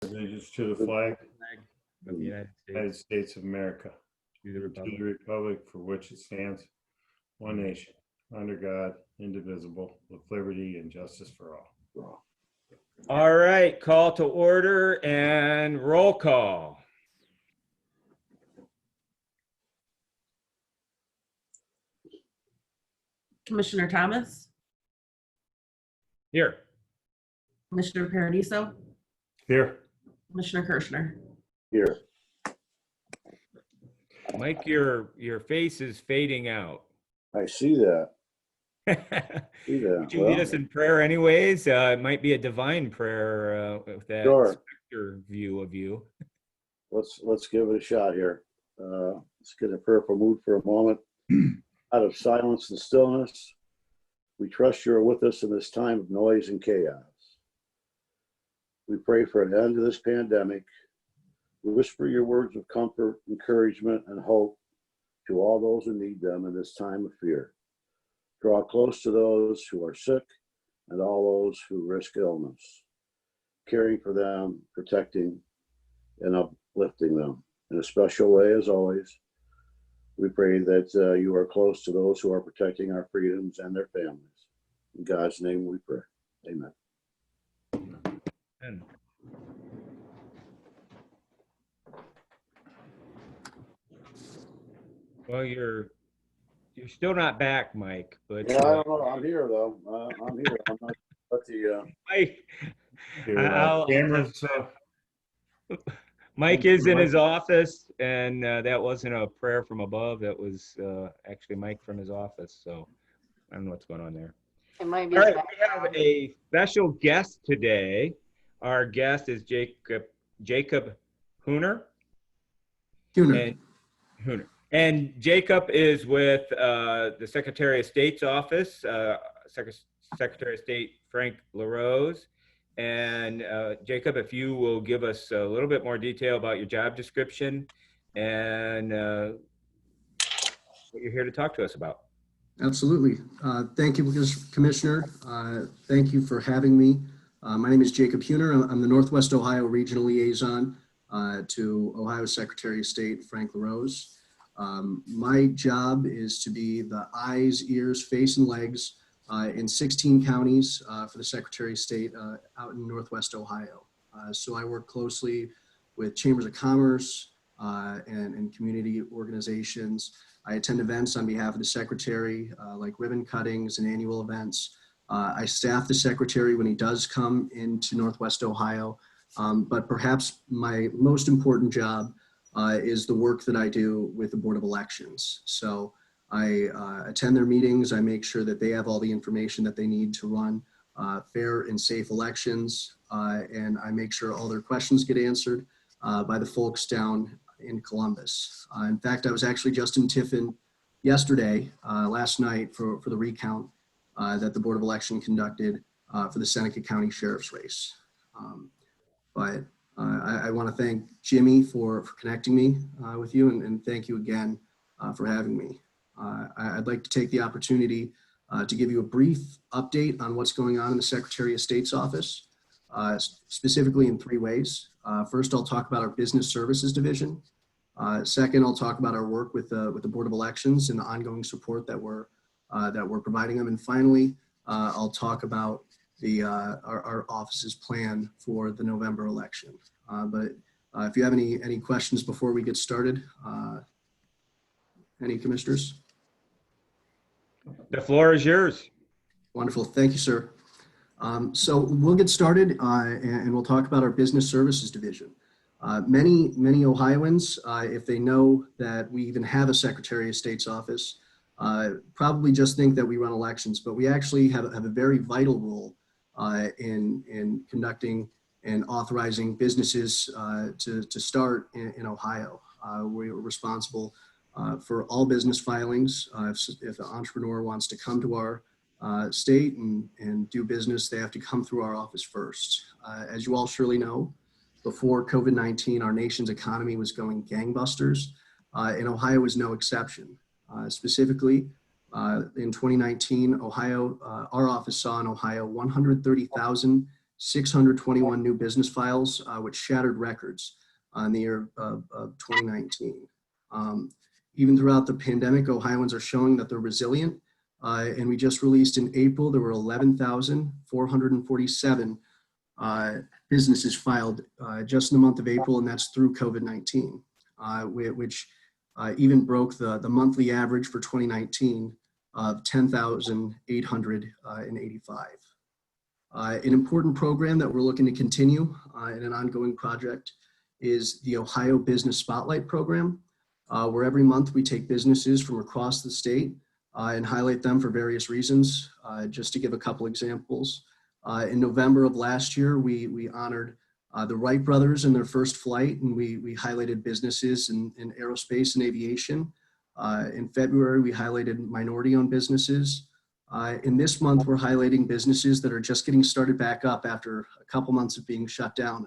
Allegiance to the flag of the United United States of America, to the to republic. the republic for which it stands, one nation, under God, indivisible, with liberty and justice for all. All right, call to order and roll call. Commissioner Thomas, Here. Commissioner Paradiso, Here. Commissioner Kirschner. Here. Mike, your face is fading out. I see that. Would you lead us in prayer anyways? It might be a divine prayer with that Sure. specter view of you. Let's give it a shot here. Let's get in a prayerful mood for a moment. Out of silence and stillness, we trust you are with us in this time of noise and chaos. We pray for an end to this pandemic. We whisper your words of comfort, encouragement, and hope to all those who need them in this time of fear. Draw close to those who are sick and all those who risk illness, caring for them, protecting, and uplifting them. In a special way, as always, we pray that you are close to those who are protecting our freedoms and their families. In God's name we pray. Amen. And well, you're still not back, Mike, but Yeah, I don't know. I'm here though. I'm here. I'm not but the Mike, Your cameras, Mike is in his office, and that wasn't a prayer from above. That was actually Mike from his office. So I don't know what's going on there. It might be. All right, we have a special guest today. Our guest is Jacob Hooner. And Jacob is with the Secretary of State's office, Secretary of State Frank LaRose. And Jacob, if you will give us a little bit more detail about your job description and what you're here to talk to us about. Absolutely. Thank you, Commissioner. Thank you for having me. My name is Jacob Hooner. I'm the Northwest Ohio Regional Liaison to Ohio Secretary of State Frank LaRose. My job is to be the eyes, ears, face, and legs in 16 counties for the Secretary of State out in Northwest Ohio. So I work closely with chambers of commerce and community organizations. I attend events on behalf of the Secretary, like ribbon cuttings and annual events. I staff the Secretary when he does come into Northwest Ohio. But perhaps my most important job is the work that I do with the Board of Elections. So I attend their meetings. I make sure that they have all the information that they need to run fair and safe elections. And I make sure all their questions get answered by the folks down in Columbus. In fact, I was actually just in Tiffin yesterday, last night for the recount that the Board of Election conducted for the Seneca County Sheriff's race. But I want to thank Jimmy for connecting me with you, and thank you again for having me. I'd like to take the opportunity to give you a brief update on what's going on in the Secretary of State's office, specifically in three ways. First, I'll talk about our Business Services Division. Second, I'll talk about our work with the Board of Elections and the ongoing support that we're providing them. And finally, I'll talk about our office's plan for the November election. But if you have any questions before we get started, any commissioners? The floor is yours. Wonderful. Thank you, sir. So we'll get started and we'll talk about our Business Services Division. Many Ohioans, if they know that we even have a Secretary of State's office, probably just think that we run elections, but we actually have a very vital role in conducting and authorizing businesses to start in Ohio. We're responsible for all business filings. If an entrepreneur wants to come to our state and do business, they have to come through our office first. As you all surely know, before COVID-19, our nation's economy was going gangbusters, and Ohio was no exception. Specifically, in 2019, our office saw in Ohio 130,000 621 new business files, which shattered records in the year of 2019. Even throughout the pandemic, Ohioans are showing that they're resilient. And we just released in April, there were 11,447 businesses filed just in the month of April, and that's through COVID-19, which even broke the monthly average for 2019 of 10,885. An important program that we're looking to continue in an ongoing project is the Ohio Business Spotlight Program, where every month we take businesses from across the state and highlight them for various reasons. Just to give a couple examples, in November of last year, we honored the Wright brothers in their first flight, and we highlighted businesses in aerospace and aviation. In February, we highlighted minority-owned businesses. In this month, we're highlighting businesses that are just getting started back up after a couple months of being shut down,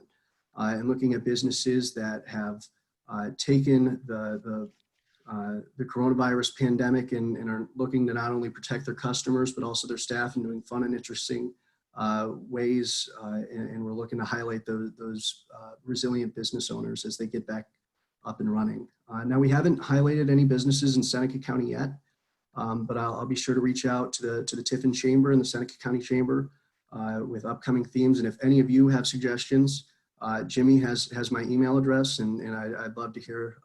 and looking at businesses that have taken the coronavirus pandemic and are looking to not only protect their customers, but also their staff, and doing fun and interesting ways. And we're looking to highlight those resilient business owners as they get back up and running. Now, we haven't highlighted any businesses in Seneca County yet, but I'll be sure to reach out to the Tiffin Chamber and the Seneca County Chamber with upcoming themes. And if any of you have suggestions, Jimmy has my email address, and I'd love to hear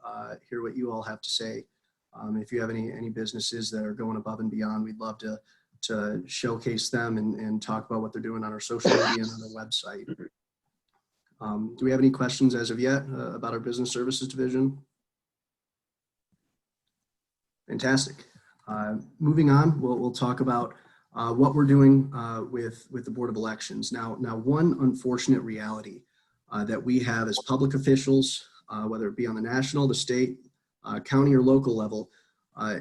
what you all have to say. If you have any businesses that are going above and beyond, we'd love to showcase them and talk about what they're doing on our social media and on our website. Do we have any questions as of yet about our business services division? Fantastic. Moving on, we'll talk about what we're doing with the Board of Elections. Now, one unfortunate reality that we have as public officials, whether it be on the national, the state, county, or local level,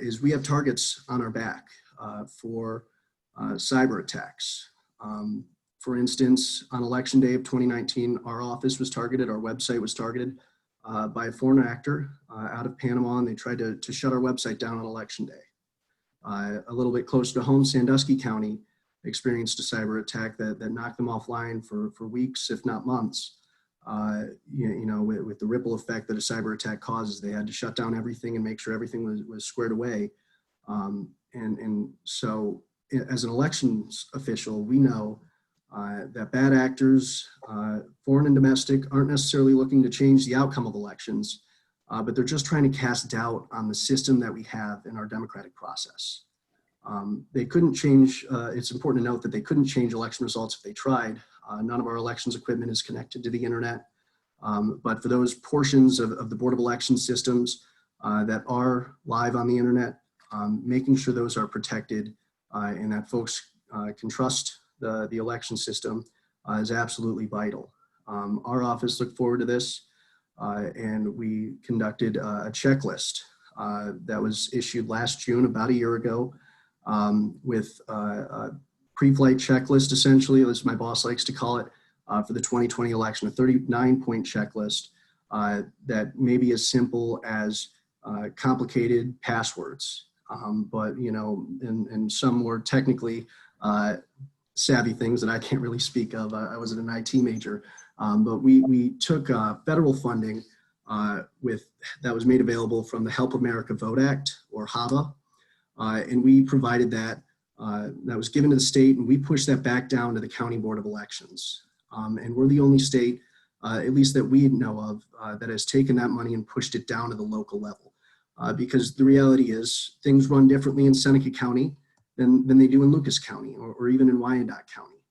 is we have targets on our back for cyber attacks. For instance, on Election Day of 2019, our office was targeted, our website was targeted by a foreign actor out of Panama, and they tried to shut our website down on Election Day. A little bit closer to home, Sandusky County experienced a cyber attack that knocked them offline for weeks, if not months. With the ripple effect that a cyber attack causes, they had to shut down everything and make sure everything was squared away. And so as an elections official, we know that bad actors, foreign and domestic, aren't necessarily looking to change the outcome of elections, but they're just trying to cast doubt on the system that we have in our democratic process. They couldn't change, it's important to note that they couldn't change election results if they tried. None of our elections equipment is connected to the internet. But for those portions of the Board of Election systems that are live on the internet, making sure those are protected and that folks can trust the election system is absolutely vital. Our office looked forward to this, and we conducted a checklist that was issued last June, about a year ago, with a pre-flight checklist, essentially, as my boss likes to call it, for the 2020 election, a 39-point checklist that may be as simple as complicated passwords, but and some more technically savvy things that I can't really speak of. I wasn't an IT major, but we took federal funding that was made available from the Help America Vote Act, or HAVA, and we provided that. That was given to the state, and we pushed that back down to the County Board of Elections. And we're the only state, at least that we know of, that has taken that money and pushed it down to the local level. Because the reality is things run differently in Seneca County than they do in Lucas County or even in Wyandotte County.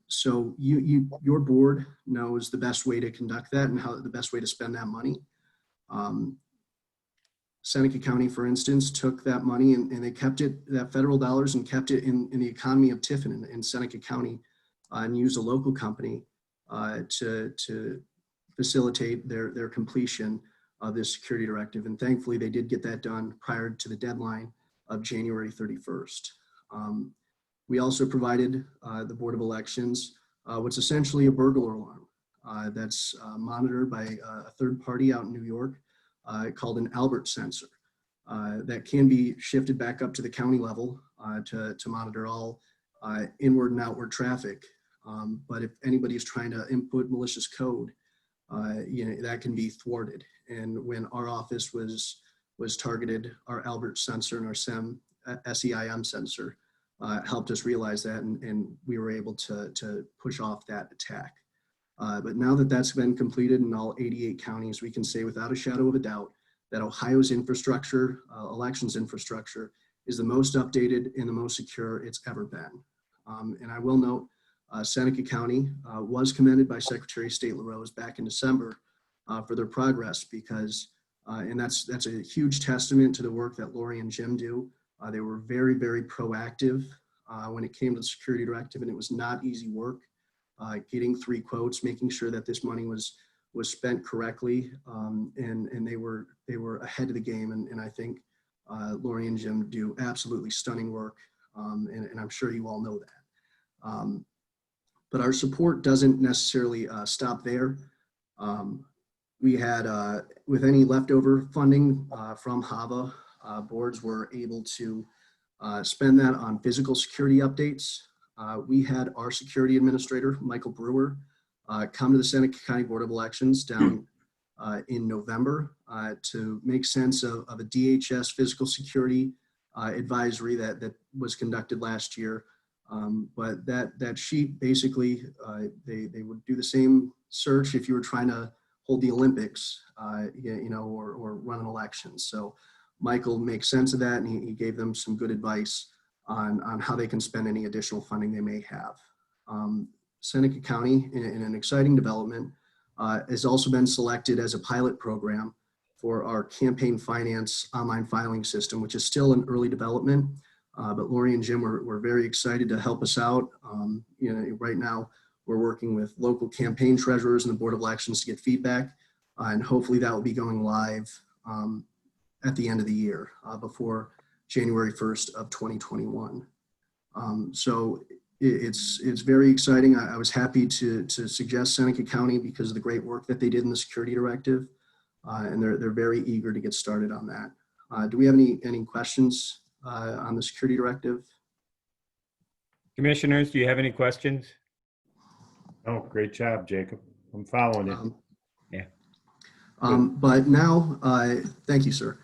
So your board knows the best way to conduct that and how the best way to spend that money. Seneca County, for instance, took that money and they kept it, that federal dollars, and kept it in the economy of Tiffin in Seneca County, and used a local company to facilitate their completion of this security directive. And thankfully, they did get that done prior to the deadline of January 31st. We also provided the Board of Elections what's essentially a burglar alarm that's monitored by a third party out in New York called an Albert sensor that can be shifted back up to the county level to monitor all inward and outward traffic But if anybody's trying to input malicious code, that can be thwarted. And when our office was targeted, our Albert sensor and our SEIM sensor helped us realize that, and we were able to push off that attack. But now that that's been completed in all 88 counties, we can say without a shadow of a doubt that Ohio's infrastructure, elections infrastructure, is the most updated and the most secure it's ever been. And I will note, Seneca County was commended by Secretary of State LaRose back in December for their progress, because, and that's a huge testament to the work that Lori and Jim do. They were very, very proactive when it came to the security directive, and it was not easy work. Getting 3 quotes, making sure that this money was spent correctly, and they were ahead of the game. And I think Lori and Jim do absolutely stunning work, and I'm sure you all know that. But our support doesn't necessarily stop there. We had, with any leftover funding from HAVA, boards were able to spend that on physical security updates. We had our security administrator, Michael Brewer, come to the Seneca County Board of Elections down in November to make sense of a DHS physical security advisory that was conducted last year. But that sheet basically, they would do the same search if you were trying to hold the Olympics, or run an election. So Michael makes sense of that, and he gave them some good advice on how they can spend any additional funding they may have. Seneca County, in an exciting development, has also been selected as a pilot program for our campaign finance online filing system, which is still in early development. But Lori and Jim were very excited to help us out. Right now we're working with local campaign treasurers and the Board of Elections to get feedback, and hopefully that will be going live at the end of the year, before January 1st of 2021. So it's very exciting. I was happy to suggest Seneca County because of the great work that they did in the security directive, and they're very eager to get started on that. Do we have any questions on the security directive? Commissioners, do you have any questions? Oh, great job, Jacob. I'm following you. Yeah. But now, thank you, sir.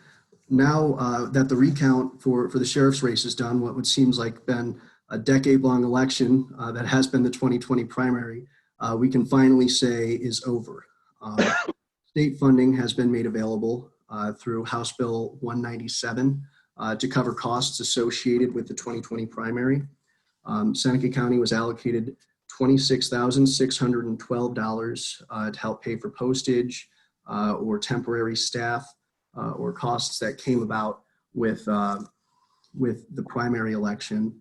Now that the recount for the sheriff's race is done, what seems like been a decade-long election that has been the 2020 primary, we can finally say is over. State funding has been made available through House Bill 197 to cover costs associated with the 2020 primary. Seneca County was allocated $26,612 to help pay for postage or temporary staff or costs that came about with the primary election.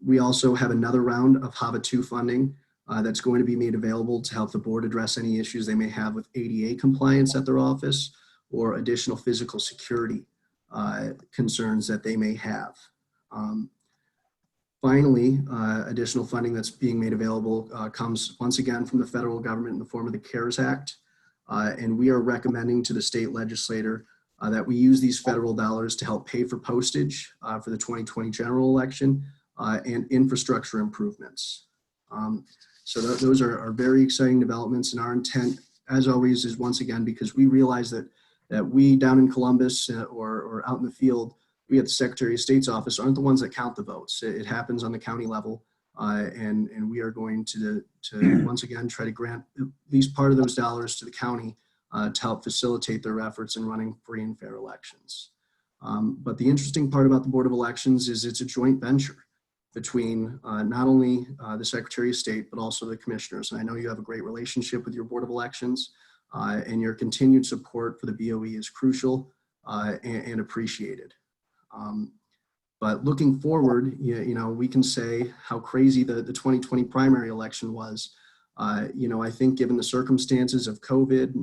We also have another round of HAVA 2 funding that's going to be made available to help the board address any issues they may have with ADA compliance at their office or additional physical security concerns that they may have. Finally, additional funding that's being made available comes once again from the federal government in the form of the CARES Act. And we are recommending to the state legislator that we use these federal dollars to help pay for postage for the 2020 general election and infrastructure improvements. So those are very exciting developments, and our intent, as always, is once again, because we realize that we down in Columbus or out in the field, we at the Secretary of State's office aren't the ones that count the votes. It happens on the county level, and we are going to once again try to grant at least part of those dollars to the county to help facilitate their efforts in running free and fair elections. But the interesting part about the Board of Elections is it's a joint venture between not only the Secretary of State, but also the commissioners. And I know you have a great relationship with your Board of Elections, and your continued support for the BOE is crucial and appreciated. But looking forward, we can say how crazy the 2020 primary election was. I think given the circumstances of COVID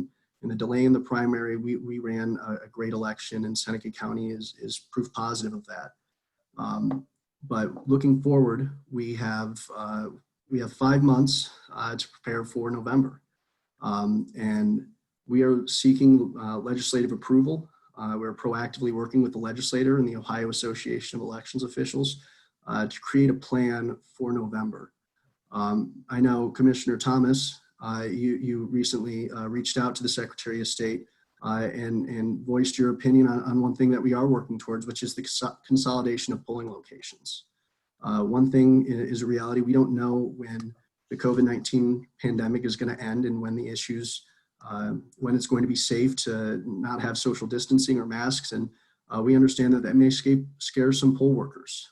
and the delay in the primary, we ran a great election, and Seneca County is proof positive of that. But looking forward, we have 5 months to prepare for November. And we are seeking legislative approval. We're proactively working with the legislator and the Ohio Association of Elections Officials to create a plan for November. I know Commissioner Thomas, you recently reached out to the Secretary of State and voiced your opinion on one thing that we are working towards, which is the consolidation of polling locations. One thing is a reality. We don't know when the COVID-19 pandemic is going to end and when the issues, when it's going to be safe to not have social distancing or masks. And we understand that that may scare some poll workers.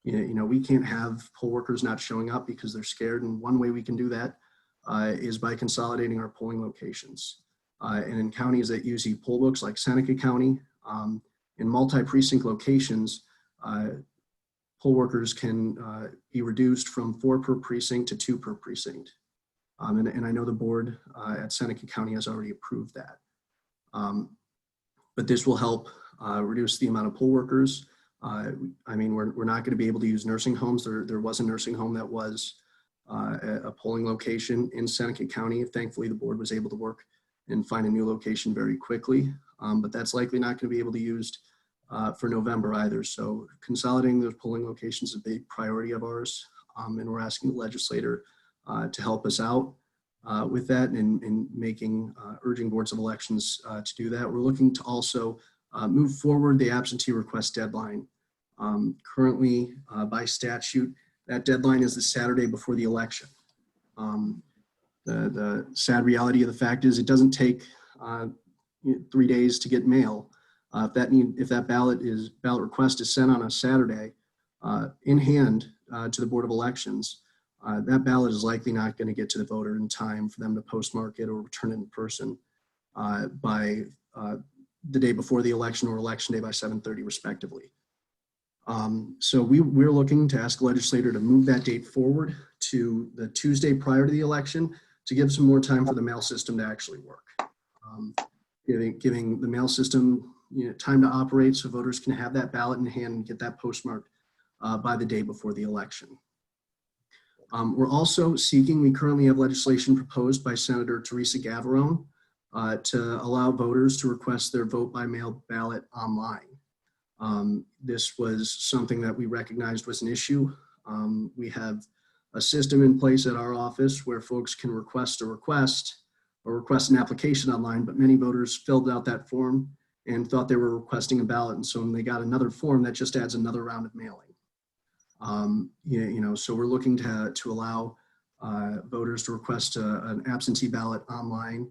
We can't have poll workers not showing up because they're scared. And one way we can do that is by consolidating our polling locations. And in counties that use e-poll books like Seneca County, in multi-precinct locations, poll workers can be reduced from 4 per precinct to 2 per precinct. And I know the board at Seneca County has already approved that. But this will help reduce the amount of poll workers. We're not going to be able to use nursing homes. There was a nursing home that was a polling location in Seneca County. Thankfully, the board was able to work and find a new location very quickly. But that's likely not going to be able to be used for November either. So consolidating those polling locations is a big priority of ours. And we're asking the legislator to help us out with that and urging boards of elections to do that. We're looking to also move forward the absentee request deadline. Currently, by statute, that deadline is the Saturday before the election. The sad reality of the fact is it doesn't take 3 days to get mail. If that ballot request is sent on a Saturday in hand to the Board of Elections, that ballot is likely not going to get to the voter in time for them to postmark it or return it in person by the day before the election or election day by 7:30 respectively. So we're looking to ask the legislator to move that date forward to the Tuesday prior to the election to give some more time for the mail system to actually work. Giving the mail system time to operate so voters can have that ballot in hand and get that postmarked by the day before the election. We're also seeking, we currently have legislation proposed by Senator Teresa Gavarone to allow voters to request their vote by mail ballot online. This was something that we recognized was an issue. We have a system in place at our office where folks can request an application online, but many voters filled out that form and thought they were requesting a ballot. And so when they got another form, that just adds another round of mailing. So we're looking to allow voters to request an absentee ballot online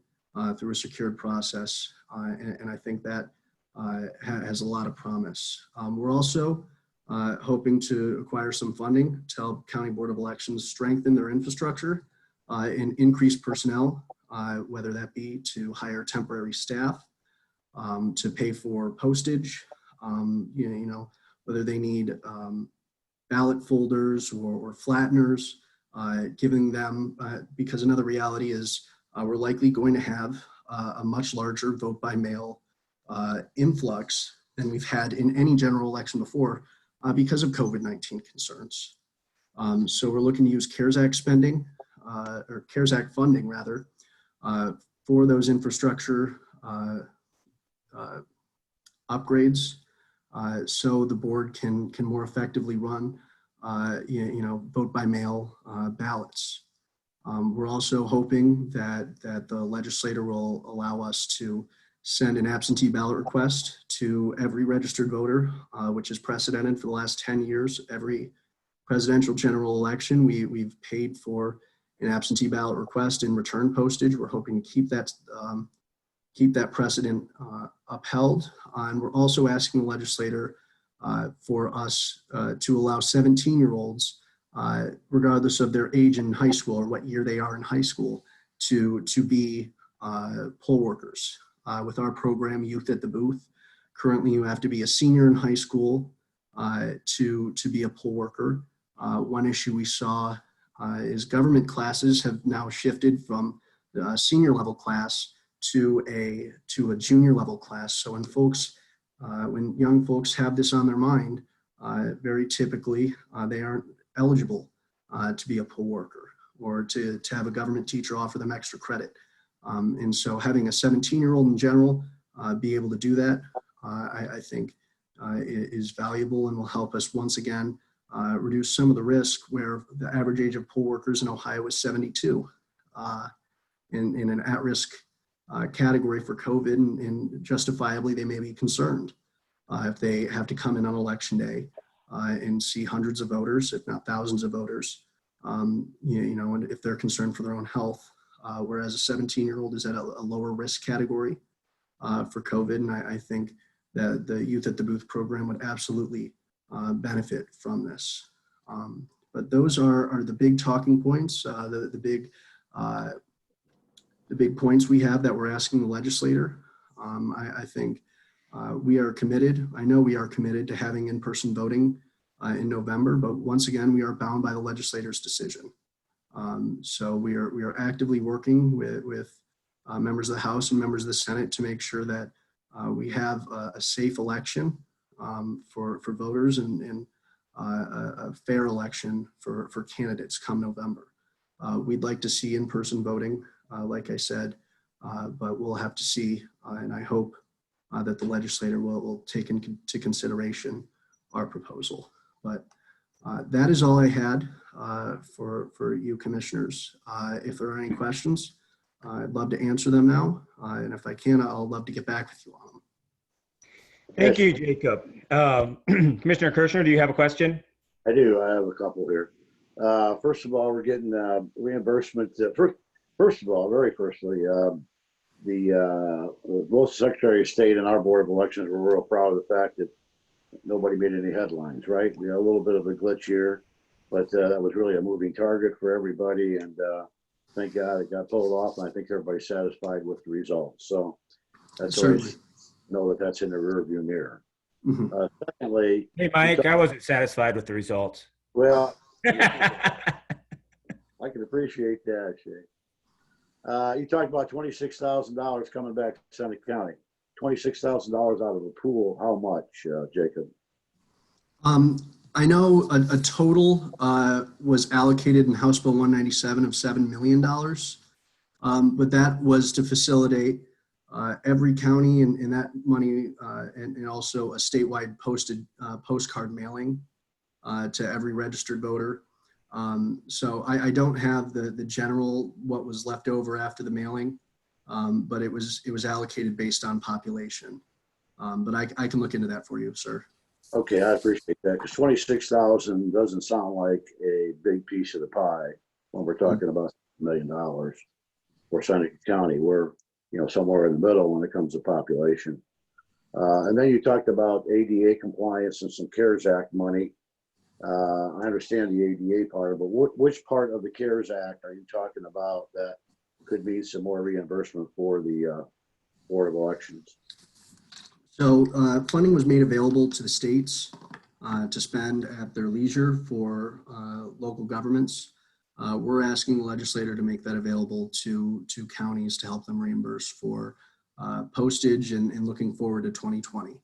through a secured process. And I think that has a lot of promise. We're also hoping to acquire some funding to help County Board of Elections strengthen their infrastructure and increase personnel, whether that be to hire temporary staff, to pay for postage, whether they need ballot folders or flatteners, giving them, because another reality is we're likely going to have a much larger vote by mail influx than we've had in any general election before because of COVID-19 concerns. So we're looking to use CARES Act spending, or CARES Act funding rather, for those infrastructure upgrades, so the board can more effectively run, vote by mail ballots. We're also hoping that the legislator will allow us to send an absentee ballot request to every registered voter, which is precedented for the last 10 years. Every presidential general election, we've paid for an absentee ballot request in return postage. We're hoping to keep that precedent upheld. And we're also asking the legislator for us to allow 17-year-olds, regardless of their age in high school or what year they are in high school, to be poll workers. With our program, Youth at the Booth, currently you have to be a senior in high school to be a poll worker. One issue we saw is government classes have now shifted from the senior level class to a junior level class. So when young folks have this on their mind, very typically they aren't eligible to be a poll worker or to have a government teacher offer them extra credit. And so having a 17-year-old in general be able to do that, I think is valuable and will help us once again reduce some of the risk where the average age of poll workers in Ohio is 72 in an at-risk category for COVID, and justifiably they may be concerned if they have to come in on election day and see hundreds of voters, if not thousands of voters, and if they're concerned for their own health, whereas a 17-year-old is at a lower risk category for COVID. And I think that the Youth at the Booth program would absolutely benefit from this. But those are the big talking points, the big points we have that we're asking the legislator. I think we are committed. I know we are committed to having in-person voting in November, but once again, we are bound by the legislator's decision. So we are actively working with members of the House and members of the Senate to make sure that we have a safe election for voters and a fair election for candidates come November. We'd like to see in-person voting, like I said, but we'll have to see, and I hope that the legislator will take into consideration our proposal. But that is all I had for you commissioners. If there are any questions, I'd love to answer them now. And if I can, I'll love to get back with you on them. Thank you, Jacob. Commissioner Kirschner, do you have a question? I do. I have a couple here. First of all, we're getting reimbursement. First of all, very firstly, both the Secretary of State and our Board of Elections were real proud of the fact that nobody made any headlines, right? We had a little bit of a glitch here, but that was really a moving target for everybody. And thank God it got pulled off. And I think everybody's satisfied with the results. So that's always know that that's in the rearview mirror. Mm-hmm. Secondly, Hey, Mike, I wasn't satisfied with the results. well, I can appreciate that, Shay. You talked about $26,000 coming back to Seneca County. $26,000 out of the pool. How much, Jacob? I know a total was allocated in House Bill 197 of $7 million, but that was to facilitate every county and that money and also a statewide posted postcard mailing to every registered voter. So I don't have the general what was left over after the mailing, but it was allocated based on population. But I can look into that for you, sir. Okay, I appreciate that, because 26,000 doesn't sound like a big piece of the pie when we're talking about $1 million for Seneca County. We're somewhere in the middle when it comes to population. And then you talked about ADA compliance and some CARES Act money. I understand the ADA part, but which part of the CARES Act are you talking about that could be some more reimbursement for the Board of Elections? So funding was made available to the states to spend at their leisure for local governments. We're asking the legislator to make that available to counties to help them reimburse for postage and looking forward to 2020.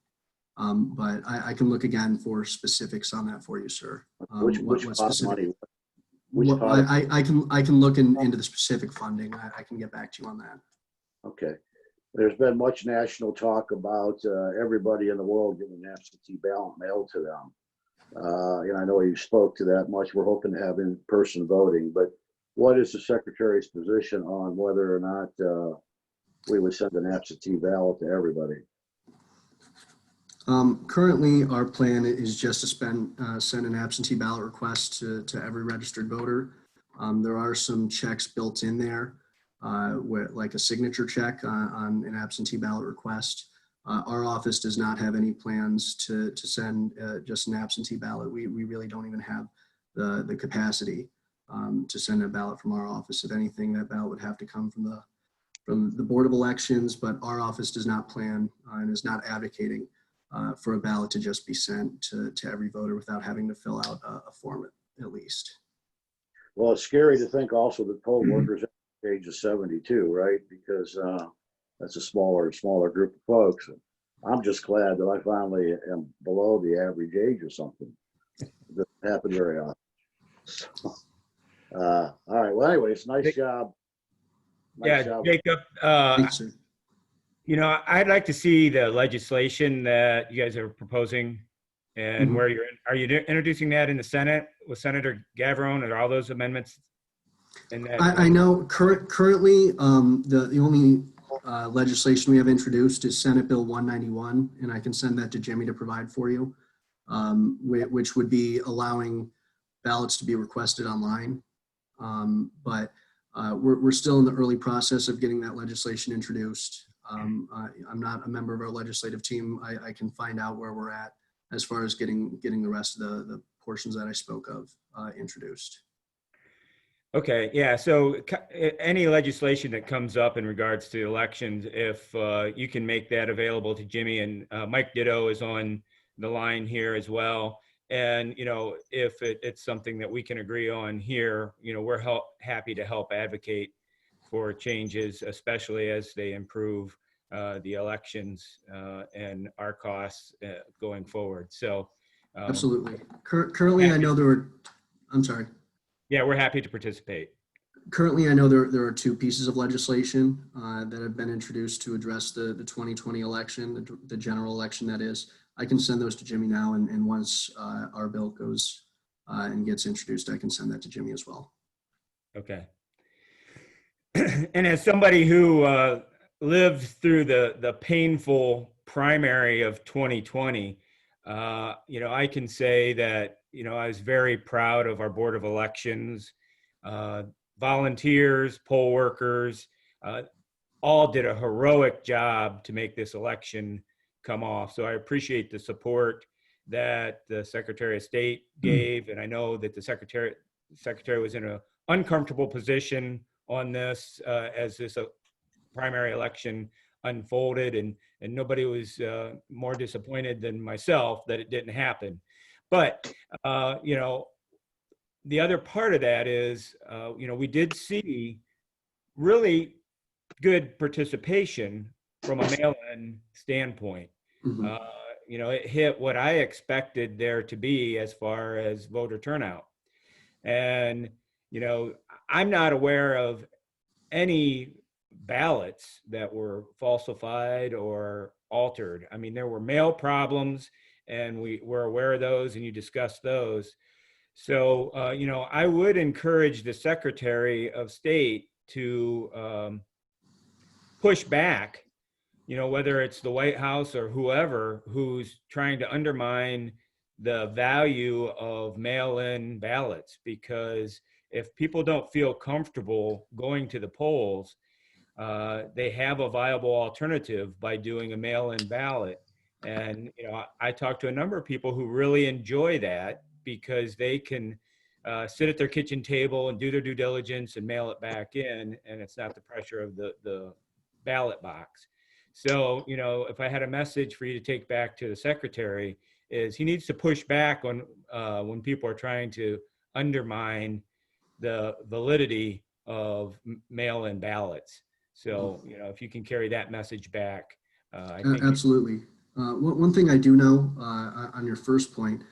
But I can look again for specifics on that for you, sir. Which pot of money? I can look into the specific funding. I can get back to you on that. Okay. There's been much national talk about everybody in the world getting an absentee ballot mailed to them. I know you spoke to that much. We're hoping to have in-person voting, but what is the Secretary's position on whether or not we would send an absentee ballot to everybody? Currently, our plan is just to send an absentee ballot request to every registered voter. There are some checks built in there, like a signature check on an absentee ballot request. Our office does not have any plans to send just an absentee ballot. We really don't even have the capacity to send a ballot from our office. If anything, that ballot would have to come from the Board of Elections, but our office does not plan and is not advocating for a ballot to just be sent to every voter without having to fill out a form at least. Well, it's scary to think also that poll workers at the age of 72, right? Because that's a smaller and smaller group of folks. I'm just glad that I finally am below the average age or something. It doesn't happen very often. So, all right. Well, anyways, nice job. Nice job. Jacob, Thanks, sir. I'd like to see the legislation that you guys are proposing and Mhm. where are you introducing that in the Senate with Senator Gavrone? Are all those amendments in that? I know currently the only legislation we have introduced is Senate Bill 191, and I can send that to Jimmy to provide for you, which would be allowing ballots to be requested online. But we're still in the early process of getting that legislation introduced. I'm not a member of our legislative team. I can find out where we're at as far as getting the rest of the portions that I spoke of introduced. Okay, yeah. So any legislation that comes up in regards to elections, if you can make that available to Jimmy, and Mike Ditto is on the line here as well. And, if it's something that we can agree on here, we're happy to help advocate for changes, especially as they improve the elections and our costs going forward. So Absolutely. Currently, I know I'm sorry. yeah, we're happy to participate. Currently, I know there are two pieces of legislation that have been introduced to address the 2020 election, the general election, that is. I can send those to Jimmy now, and once our bill goes and gets introduced, I can send that to Jimmy as well. Okay. And as somebody who lived through the painful primary of 2020, I can say that, I was very proud of our Board of Elections, volunteers, poll workers, all did a heroic job to make this election come off. So I appreciate the support that the Secretary of State gave. And I know that the Secretary was in an uncomfortable position on this as this primary election unfolded, and nobody was more disappointed than myself that it didn't happen. But the other part of that is, we did see really good participation from a mail-in standpoint. Mhm. It hit what I expected there to be as far as voter turnout. And, I'm not aware of any ballots that were falsified or altered. I mean, there were mail problems, and we were aware of those, and you discussed those. So, I would encourage the Secretary of State to push back, whether it's the White House or whoever who's trying to undermine the value of mail-in ballots, because if people don't feel comfortable going to the polls, they have a viable alternative by doing a mail-in ballot. And, I talked to a number of people who really enjoy that because they can sit at their kitchen table and do their due diligence and mail it back in, and it's not the pressure of the ballot box. So, if I had a message for you to take back to the Secretary, is he needs to push back on when people are trying to undermine the validity of mail-in ballots. So, if you can carry that message back, I think. Absolutely. One thing I do know on your first point,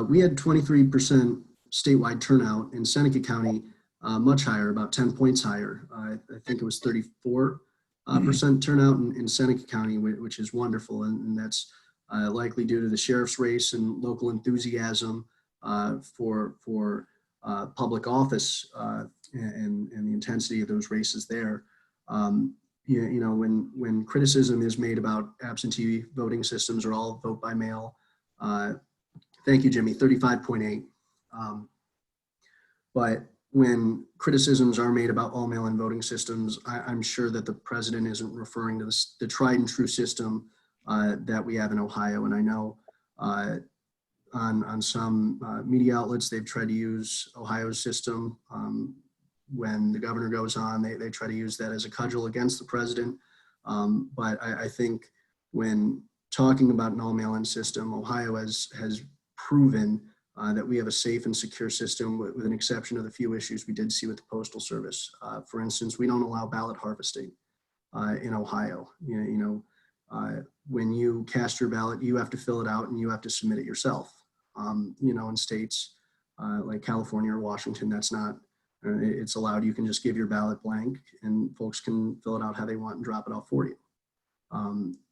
we had 23% statewide turnout in Seneca County, much higher, about 10 points higher. I think it was 34% turnout in Seneca County, which is wonderful. And that's likely due to the sheriff's race and local enthusiasm for public office and the intensity of those races there. When criticism is made about absentee voting systems or all vote by mail, thank you, Jimmy, 35.8. But when criticisms are made about all mail-in voting systems, I'm sure that the president isn't referring to the tried and true system that we have in Ohio. And I know on some media outlets, they've tried to use Ohio's system. When the governor goes on, they try to use that as a cudgel against the president. But I think when talking about an all mail-in system, Ohio has proven that we have a safe and secure system with an exception of the few issues we did see with the Postal Service. For instance, we don't allow ballot harvesting in Ohio. When you cast your ballot, you have to fill it out and you have to submit it yourself. In states like California or Washington, that's not, it's allowed. You can just give your ballot blank and folks can fill it out how they want and drop it off for you.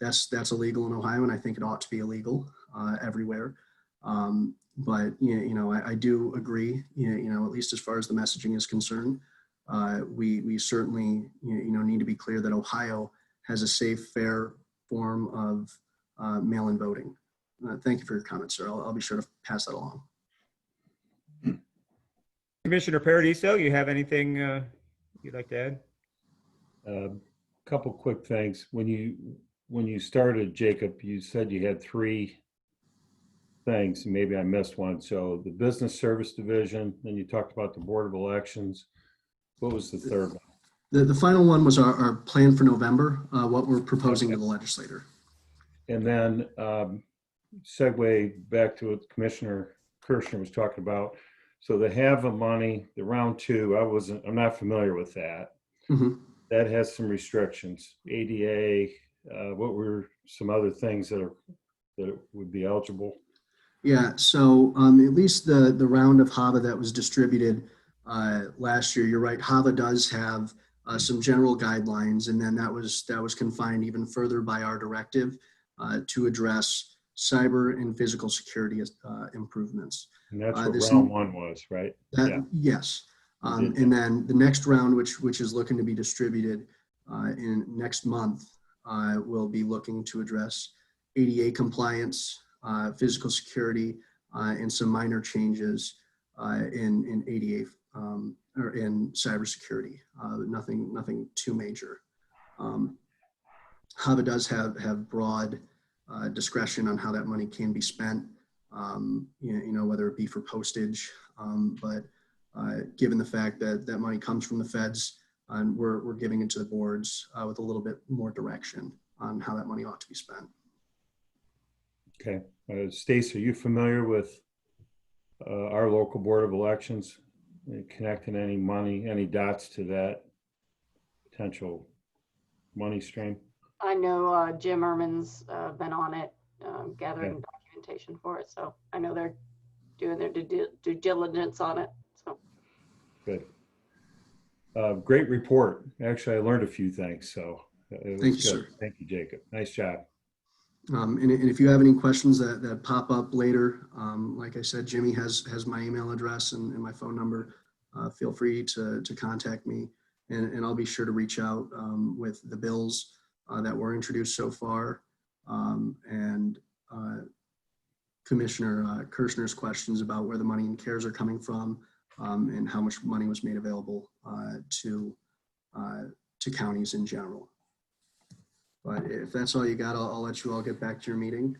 That's illegal in Ohio, and I think it ought to be illegal everywhere. But I do agree. At least as far as the messaging is concerned, we certainly need to be clear that Ohio has a safe, fair form of mail-in voting. Thank you for your comments, sir. I'll be sure to pass that along. Commissioner Paradiso, you have anything you'd like to add? Couple quick things. When you started, Jacob, you said you had three things. Maybe I missed one. So the Business Service Division, then you talked about the Board of Elections. What was the third one? The final one was our plan for November, what we're proposing to the legislator. And then segue back to what Commissioner Kirshner was talking about. So the HAVA money, the round two, I'm not familiar with that. Mm-hmm. That has some restrictions. ADA, what were some other things that would be eligible? Yeah, so at least the round of HAVA that was distributed last year, you're right, HAVA does have some general guidelines, and then that was confined even further by our directive to address cyber and physical security improvements. And that's what round one was, right? Yes. And then the next round, which is looking to be distributed in next month, will be looking to address ADA compliance, physical security, and some minor changes in ADA or in cybersecurity. Nothing too major. HAVA does have broad discretion on how that money can be spent. Whether it be for postage, but given the fact that that money comes from the feds, and we're giving it to the boards with a little bit more direction on how that money ought to be spent. Okay. Stace, are you familiar with our local Board of Elections? Connecting any dots to that potential money stream? I know Jim Erman's been on it, gathering documentation for it. So I know they're doing their due diligence on it. So good. Great report. Actually, I learned a few things. So it was Thank you, good. sir. Thank you, Jacob. Nice job. And if you have any questions that pop up later, like I said, Jimmy has my email address and my phone number. Feel free to contact me, and I'll be sure to reach out with the bills that were introduced so far, and Commissioner Kirshner's questions about where the money and CARES are coming from, and how much money was made available to counties in general. But if that's all you got, I'll let you all get back to your meeting.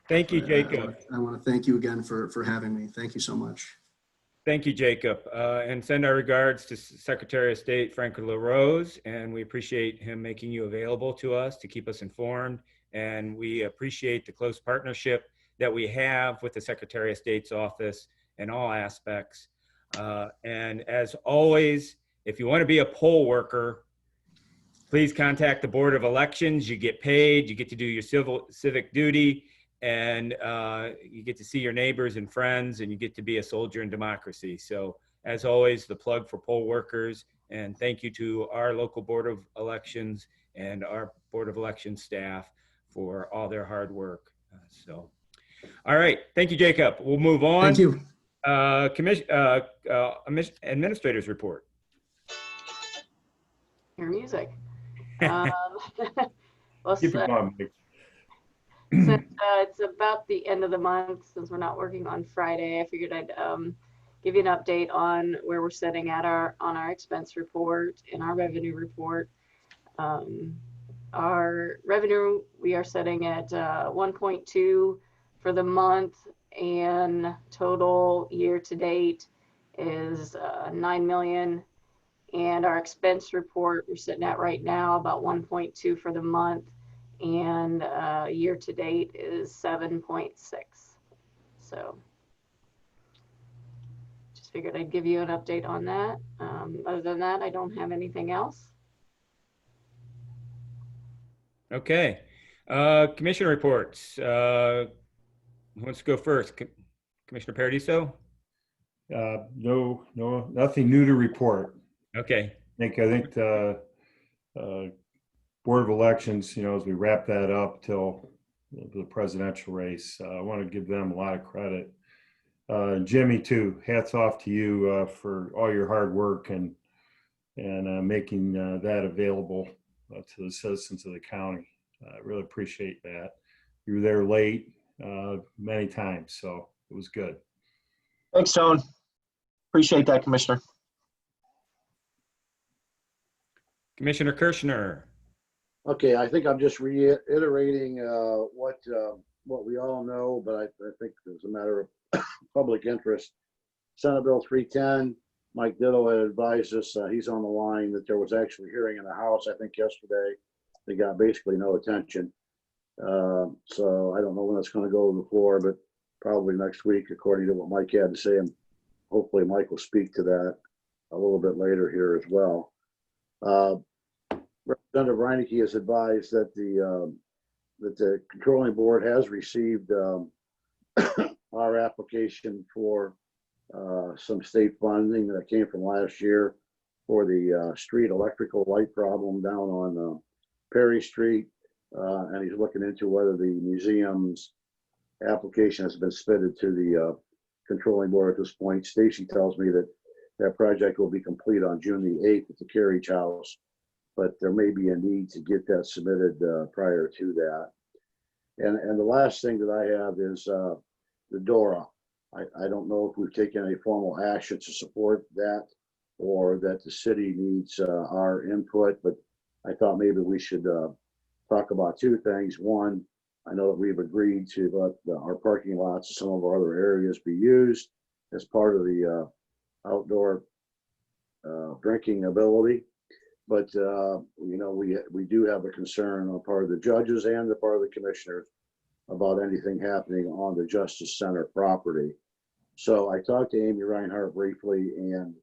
Thank you, Jacob. I want to thank you again for having me. Thank you so much. Thank you, Jacob. And send our regards to Secretary of State Frank LaRose, and we appreciate him making you available to us to keep us informed. And we appreciate the close partnership that we have with the Secretary of State's office in all aspects. And as always, if you want to be a poll worker, please contact the Board of Elections. You get paid, you get to do your civic duty, and you get to see your neighbors and friends, and you get to be a soldier in democracy. So as always, the plug for poll workers, and thank you to our local Board of Elections and our Board of Elections staff for all their hard work. All right, thank you, Jacob. We'll move on. Thank you. Administrator's report. your music. Keep it going, Mike. Since it's about the end of the month, since we're not working on Friday, I figured I'd give you an update on where we're sitting at on our expense report and our revenue report. Our revenue, we are sitting at 1.2 for the month, and total year to date is 9 million. And our expense report, we're sitting at right now about 1.2 for the month, and year to date is 7.6. So just figured I'd give you an update on that. Other than that, I don't have anything else. Okay. Commissioner reports. Who wants to go first? Commissioner Paradiso? No, nothing new to report. Okay. I think the Board of Elections, as we wrap that up till the presidential race. I want to give them a lot of credit. Jimmy too, hats off to you for all your hard work and making that available to the citizens of the county. I really appreciate that. You were there late many times, so it was good. Thanks, Tone. Appreciate that, Commissioner. Commissioner Kirschner. Okay, I think I'm just reiterating what we all know, but I think it's a matter of public interest. Senate Bill 310, Mike Ditto had advised us, he's on the line, that there was actually a hearing in the House, I think yesterday. They got basically no attention. So I don't know when it's going to go to the floor, but probably next week, according to what Mike had to say. And hopefully Mike will speak to that a little bit later here as well. Representative Reineke has advised that the controlling board has received our application for some state funding that came from last year for the street electrical light problem down on Perry Street. And he's looking into whether the museum's application has been submitted to the controlling board at this point. Stacy tells me that that project will be complete on June the 8th at the Carriage House, but there may be a need to get that submitted prior to that. And the last thing that I have is the DORA. I don't know if we've taken any formal action to support that or that the city needs our input, but I thought maybe we should talk about two things. One, I know that we've agreed to let our parking lots and some of our other areas be used as part of the outdoor drinking ability. But, we do have a concern on part of the judges and the part of the commissioners about anything happening on the Justice Center property. So I talked to Amy Reinhardt briefly, and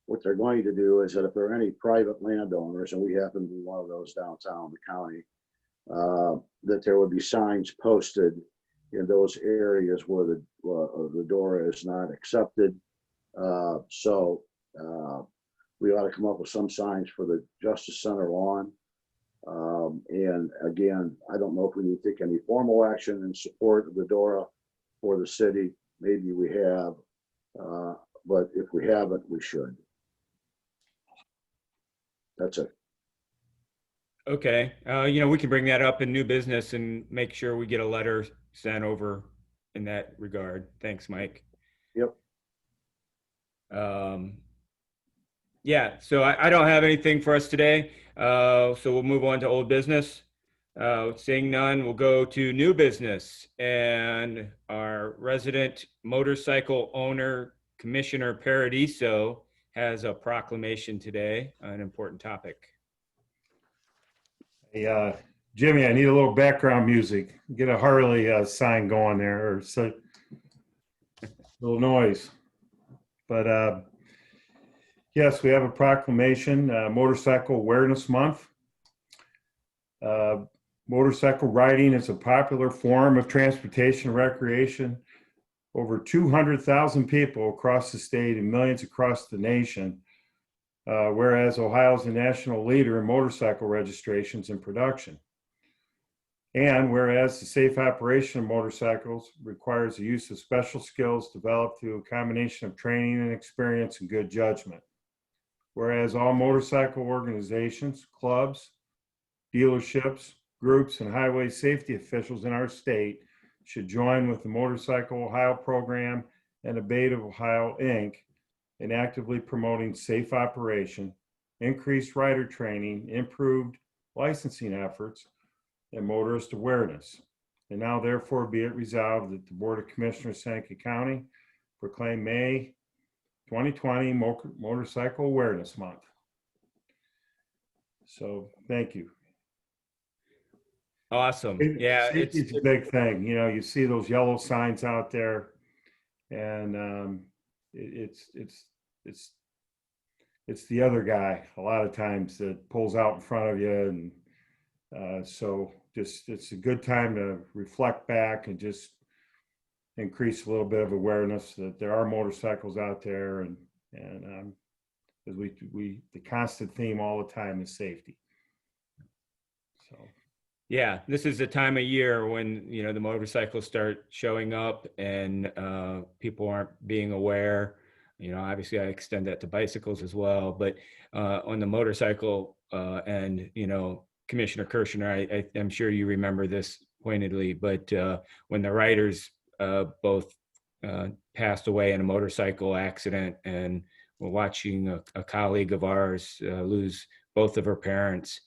what they're going to do is that if there are any private landowners, and we happen to be one of those downtown the county, that there would be signs posted in those areas where the DORA is not accepted. We ought to come up with some signs for the Justice Center lawn. And again, I don't know if we need to take any formal action in support of the DORA for the city. Maybe we have, but if we haven't, we should. That's it. Okay, we can bring that up in new business and make sure we get a letter sent over in that regard. Thanks, Mike. Yep. Yeah, so I don't have anything for us today. So we'll move on to old business. Seeing none, we'll go to new business. And our resident motorcycle owner, Commissioner Paradiso, has a proclamation today, an important topic. Hey, Jimmy, I need a little background music. Get a Harley sign going there, or so, little noise. But yes, we have a proclamation, Motorcycle Awareness Month. Motorcycle riding is a popular form of transportation and recreation. Over 200,000 people across the state and millions across the nation. Whereas Ohio is a national leader in motorcycle registrations and production. And whereas the safe operation of motorcycles requires the use of special skills developed through a combination of training and experience and good judgment. Whereas all motorcycle organizations, clubs, dealerships, groups, and highway safety officials in our state should join with the Motorcycle Ohio program and Abate of Ohio, Inc. in actively promoting safe operation, increased rider training, improved licensing efforts, and motorist awareness. And now therefore be it resolved that the Board of Commissioners of Seneca County proclaim May 2020 Motorcycle Awareness Month. So thank you. Awesome. Yeah, It's a big thing. You see those yellow signs out there, and it's the other guy a lot of times that pulls out in front of you, and so it's a good time to reflect back and just increase a little bit of awareness that there are motorcycles out there, and as the constant theme all the time is safety. So Yeah, this is the time of year when, you know, the motorcycles start showing up and people aren't being aware. You know, obviously I extend that to bicycles as well, but on the motorcycle and, you know, Commissioner Kirshner, I'm sure you remember this pointedly, but when the riders both passed away in a motorcycle accident, and we're watching a colleague of ours lose both of her parents,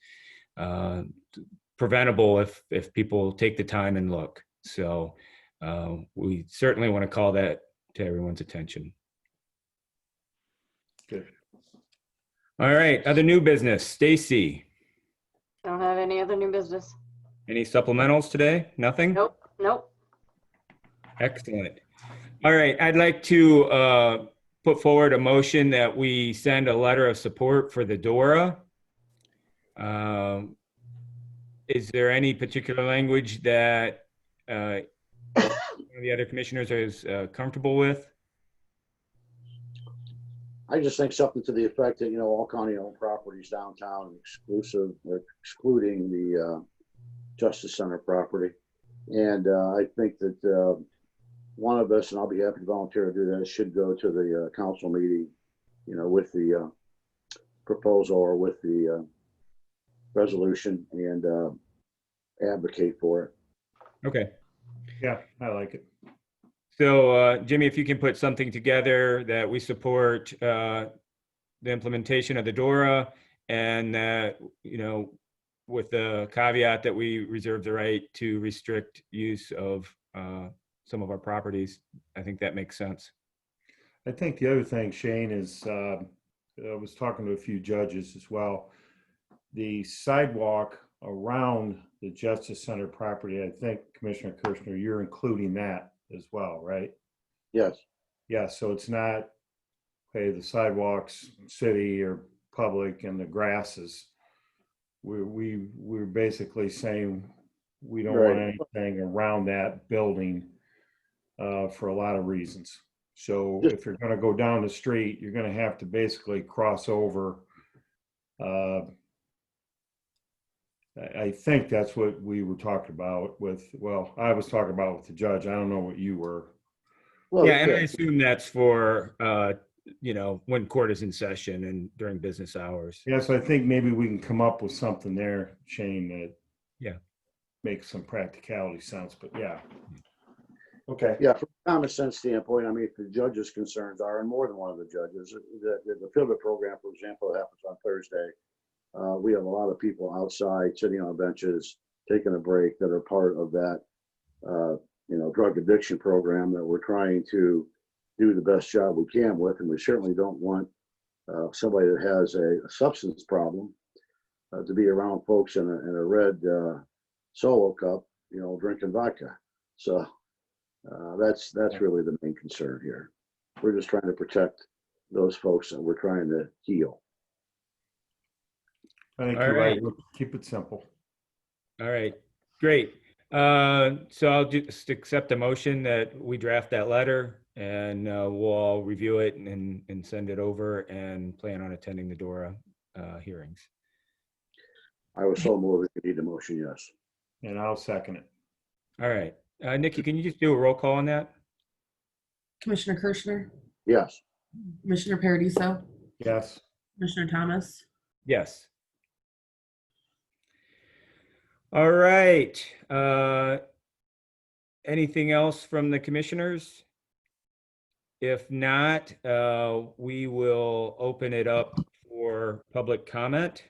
preventable if people take the time and look. So we certainly want to call that to everyone's attention. Good. All right, other new business. Stacy, Don't have any other new business. any supplementals today? Nothing? Nope, nope. Excellent. All right, I'd like to put forward a motion that we send a letter of support for the DORA. Is there any particular language that one of the other commissioners is comfortable with? I just think something to the effect that, all county-owned properties downtown excluding the Justice Center property. And I think that one of us, and I'll be happy to volunteer to do that, should go to the council meeting, with the proposal or with the resolution and advocate for it. Okay. Yeah, I like it. So, Jimmy, if you can put something together that we support the implementation of the DORA, and that, with the caveat that we reserve the right to restrict use of some of our properties, I think that makes sense. I think the other thing, Shane, is I was talking to a few judges as well. The sidewalk around the Justice Center property, I think, Commissioner Kirshner, you're including that as well, right? Yes. Yeah, so it's not, hey, the sidewalks, city or public, and the grasses. We're basically saying we don't want anything around that building for a lot of reasons. So if you're going to go down the street, you're going to have to basically cross over. I think that's what we were talking about with, well, I was talking about with the judge. I don't know what you were. Well, Yeah, and I assume that's for, when court is in session and during business hours. Yeah, so I think maybe we can come up with something there, Shane, that makes some practicality sense, but yeah. Okay. Yeah, from a common sense standpoint, if the judge's concerns are, and more than one of the judges, the pivot program, for example, happens on Thursday. We have a lot of people outside sitting on benches, taking a break, that are part of that, drug addiction program that we're trying to do the best job we can with. And we certainly don't want somebody that has a substance problem to be around folks in a red Solo cup, drinking vodka. So that's really the main concern here. We're just trying to protect those folks that we're trying to heal. I think All you're right. right. We'll keep it simple. All right, great. So I'll just accept the motion that we draft that letter, and we'll all review it and send it over and plan on attending the DORA hearings. I was so moved that you need a motion, yes. And I'll second it. All right. Nikki, can you just do a roll call on that? Commissioner Kirshner, Yes. Commissioner Paradiso, Yes. Commissioner Thomas. Yes. All right. Anything else from the commissioners? If not, we will open it up for public comment.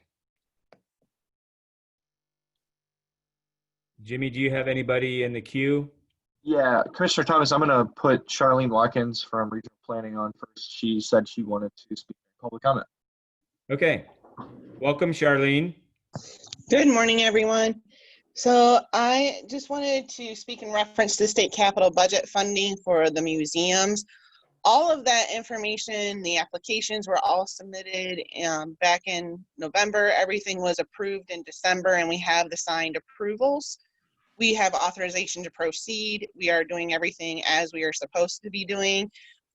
Jimmy, do you have anybody in the queue? Yeah, Commissioner Thomas, I'm going to put Charlene Watkins from Regional Planning on first. She said she wanted to speak in public comment. Okay. Welcome, Charlene. Good morning, everyone. So I just wanted to speak in reference to state capital budget funding for the museums. All of that information, the applications were all submitted back in November. Everything was approved in December, and we have the signed approvals. We have authorization to proceed. We are doing everything as we are supposed to be doing.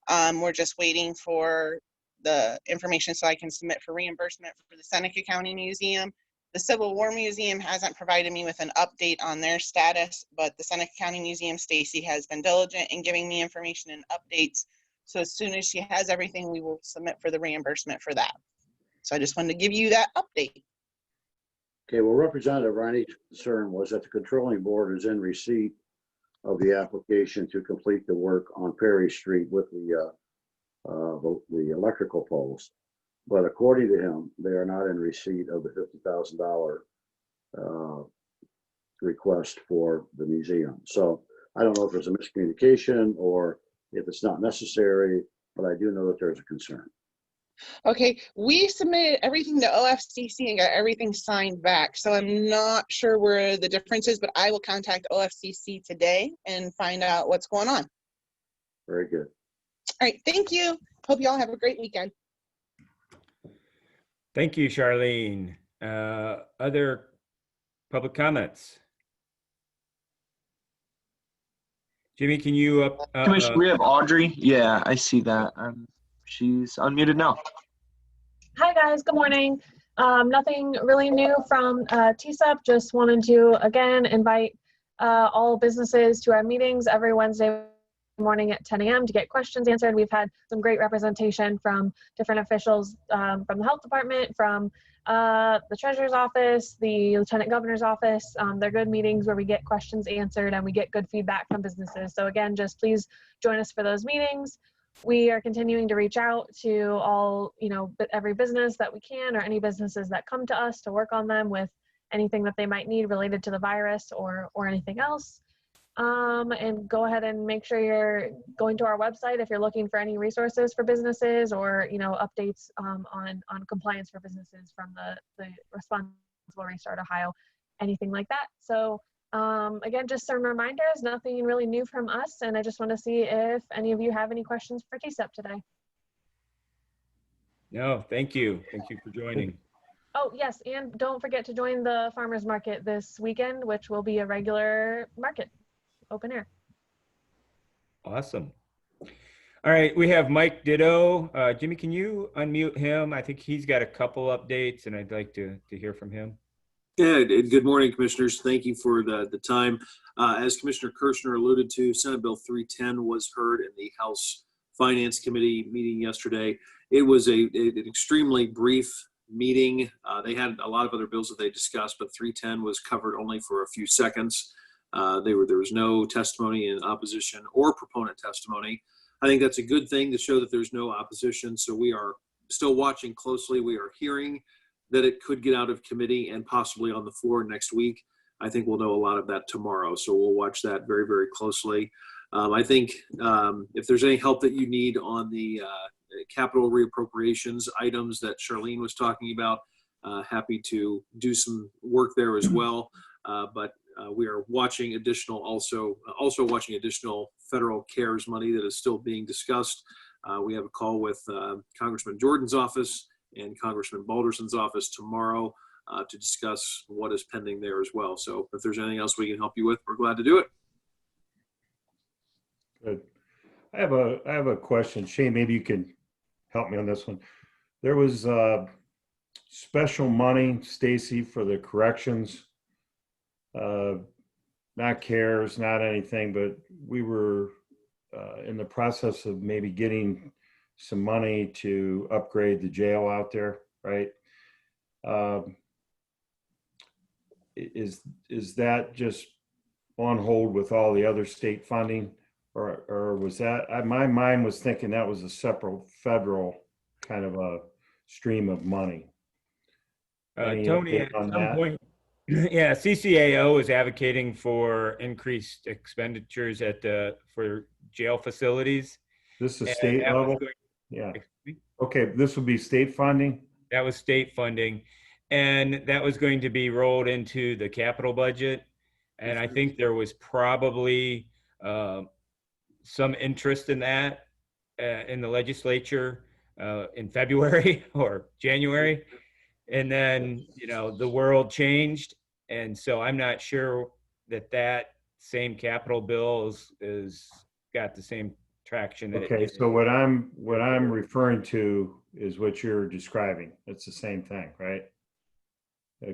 We're just waiting for the information so I can submit for reimbursement for the Seneca County Museum. The Civil War Museum hasn't provided me with an update on their status, but the Seneca County Museum, Stacy, has been diligent in giving me information and updates. So as soon as she has everything, we will submit for the reimbursement for that. So I just wanted to give you that update. Okay, well, Representative Riney's concern was that the controlling board is in receipt of the application to complete the work on Perry Street with the electrical poles. But according to him, they are not in receipt of the $50,000 request for the museum. So I don't know if there's a miscommunication or if it's not necessary, but I do know that there's a concern. Okay, we submitted everything to OFCC and got everything signed back. So I'm not sure where the difference is, but I will contact OFCC today and find out what's going on. Very good. All right, thank you. Hope you all have a great weekend. Thank you, Charlene. Other public comments? Jimmy, can you Commissioner, we have Audrey. Yeah, I see that. She's unmuted now. Hi guys, good morning. Nothing really new from TSEP. Just wanted to again invite all businesses to our meetings every Wednesday morning at 10 a.m. to get questions answered. We've had some great representation from different officials from the health department, from the treasurer's office, the lieutenant governor's office. They're good meetings where we get questions answered and we get good feedback from businesses. So again, just please join us for those meetings. We are continuing to reach out to all, every business that we can, or any businesses that come to us to work on them with anything that they might need related to the virus or anything else. And go ahead and make sure you're going to our website if you're looking for any resources for businesses or, updates on compliance for businesses from the Responsible Restart Ohio, anything like that. So again, just some reminders, nothing really new from us. And I just want to see if any of you have any questions for TSEP today. No, thank you. Thank you for joining. Oh, yes. And don't forget to join the farmers market this weekend, which will be a regular market, open air. Awesome. All right, we have Mike Ditto. Jimmy, can you unmute him? I think he's got a couple updates and I'd like to hear from him. Yeah, good morning, commissioners. Thank you for the time. As Commissioner Kirshner alluded to, Senate Bill 310 was heard in the House Finance Committee meeting yesterday. It was an extremely brief meeting. They had a lot of other bills that they discussed, but 310 was covered only for a few seconds. There was no testimony in opposition or proponent testimony. I think that's a good thing to show that there's no opposition. So we are still watching closely. We are hearing that it could get out of committee and possibly on the floor next week. I think we'll know a lot of that tomorrow. So we'll watch that very, very closely. I think if there's any help that you need on the capital reappropriations items that Charlene was talking about, happy to do some work there as well. But we are watching also watching additional federal CARES money that is still being discussed. We have a call with Congressman Jordan's office and Congressman Balderson's office tomorrow to discuss what is pending there as well. So if there's anything else we can help you with, we're glad to do it. Good. I have a question. Shane, maybe you can help me on this one. There was special money, Stacy, for the corrections. Not CARES, not anything, but we were in the process of maybe getting some money to upgrade the jail out there, right? Is that just on hold with all the other state funding, or was that? My mind was thinking that was a separate federal kind of a stream of money. Any Tony, update at on some that? point, yeah, CCAO is advocating for increased expenditures for jail facilities. This is And state that was level? going- Yeah. Okay, this would be state funding? That was state funding, and that was going to be rolled into the capital budget. And I think there was probably some interest in that in the legislature in February or January. And then, the world changed. And so I'm not sure that same capital bill is got the same traction that it Okay, did. so what I'm referring to is what you're describing. It's the same thing, right?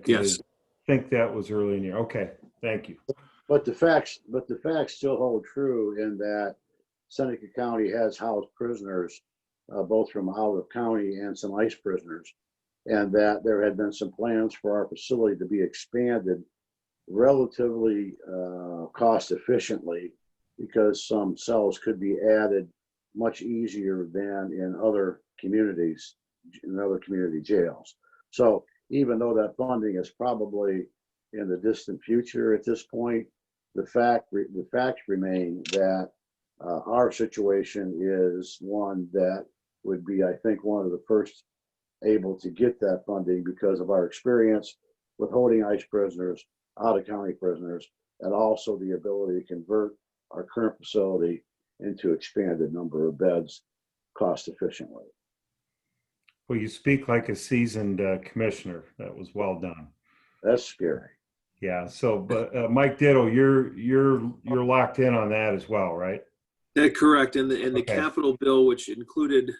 Yes. I think that was early in the year. Okay, thank you. But the facts still hold true in that Seneca County has housed prisoners, both from out of county and some ICE prisoners, and that there had been some plans for our facility to be expanded relatively cost efficiently, because some cells could be added much easier than in other community jails. So even though that funding is probably in the distant future at this point, the facts remain that our situation is one that would be, I think, one of the first able to get that funding because of our experience with holding ICE prisoners, out of county prisoners, and also the ability to convert our current facility into expanded number of beds cost efficiently. Well, you speak like a seasoned commissioner. That was well done. That's scary. Yeah. So, but Mike Ditto, you're locked in on that as well, right? Correct. And the Okay. capital bill, which included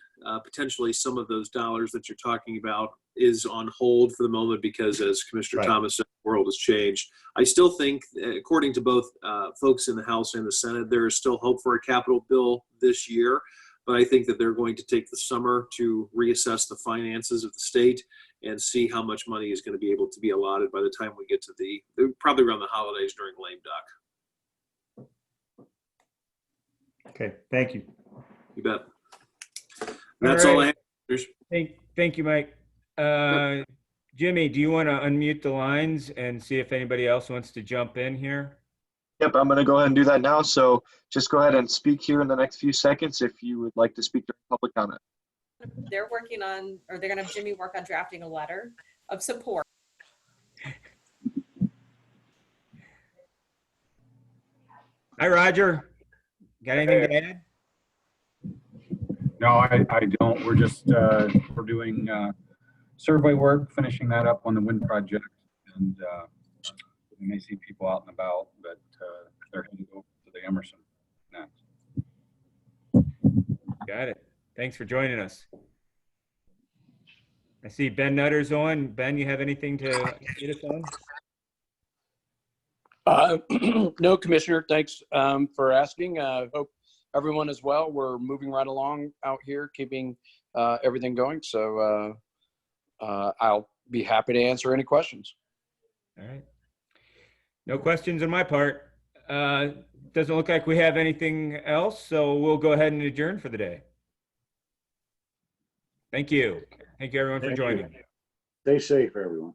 potentially some of those dollars that you're talking about, is on hold for the moment because, as Commissioner Right. Thomas said, the world has changed. I still think, according to both folks in the House and the Senate, there is still hope for a capital bill this year. But I think that they're going to take the summer to reassess the finances of the state and see how much money is going to be able to be allotted by the time we get to probably around the holidays during lame duck. Okay. Thank you. You bet. That's all I have. Thank you, Mike. Jimmy, do you want to unmute the lines and see if anybody else wants to jump in here? Yep, I'm going to go ahead and do that now. So just go ahead and speak here in the next few seconds if you would like to speak during public comment. They're working on, or they're going to have Jimmy work on drafting a letter of support. Hi, Roger. Got anything to add? No, I don't. We're just, we're doing survey work, finishing that up on the wind project. And we may see people out and about, but they're going to go to the Emerson next. Got it. Thanks for joining us. I see Ben Nutter's on. Ben, you have anything to get us on? No, Commissioner, thanks for asking. Hope everyone is well. We're moving right along out here, keeping everything going. So I'll be happy to answer any questions. All right. No questions on my part. Doesn't look like we have anything else, so we'll go ahead and adjourn for the day. Thank you. Thank you, everyone, for joining. Stay safe, everyone.